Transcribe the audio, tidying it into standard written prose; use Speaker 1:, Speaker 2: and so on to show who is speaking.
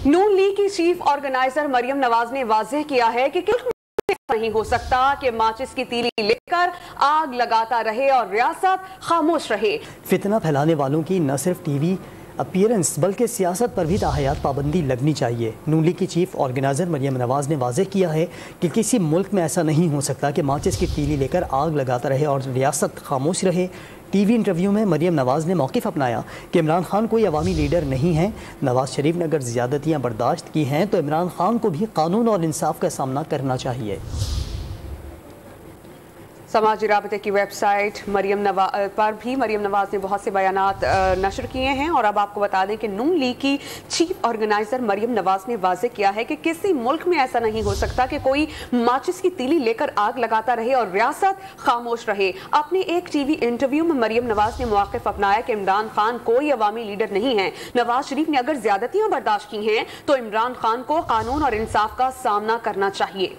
Speaker 1: نون league کی chief organiser Maryam Nawaz نے واضح کیا ہے کہ نہیں ہو سکتا کہ ماچس کی تیلی لے کر آگ لگاتا رہے اور ریاست خاموش رہے۔
Speaker 2: فتنہ پھیلانے والوں کی نہ صرف ٹی وی اپیرنس بلکہ سیاست پر بھی تاحیات پابندی لگنی چاہیے۔ نون لیگ کی چیف آرگنائزر مریم نواز نے واضح کیا ہے کہ کسی ملک میں ایسا نہیں ہو سکتا کہ ماچس کی تیلی لے کر آگ لگاتا رہے اور ریاست خاموش رہے۔ ٹی وی انٹرویو میں مریم نواز نے موقف اپنایا کہ عمران خان کوئی عوامی لیڈر نہیں ہیں۔ نواز شریف نے اگر زیادتیاں برداشت کی ہیں تو عمران خان کو بھی قانون اور انصاف کا سامنا کرنا چاہیے۔
Speaker 1: سماجی رابطے کی ویب سائٹ پر بھی مریم نواز نے بہت سے بیانات نشر کیے ہیں، اور اب آپ کو بتا دیں کہ نون لیگ کی چیف آرگنائزر مریم نواز نے واضح کیا ہے کہ کسی ملک میں ایسا نہیں ہو سکتا کہ کوئی ماچس کی تیلی لے کر آگ لگاتا رہے اور ریاست خاموش رہے۔ اپنے ایک ٹی وی انٹرویو میں مریم نواز نے موقف اپنایا کہ عمران خان کوئی عوامی لیڈر نہیں ہے۔ نواز شریف نے اگر زیادتیاں برداشت کی ہیں تو عمران خان کو قانون اور انصاف کا سامنا کرنا چاہیے۔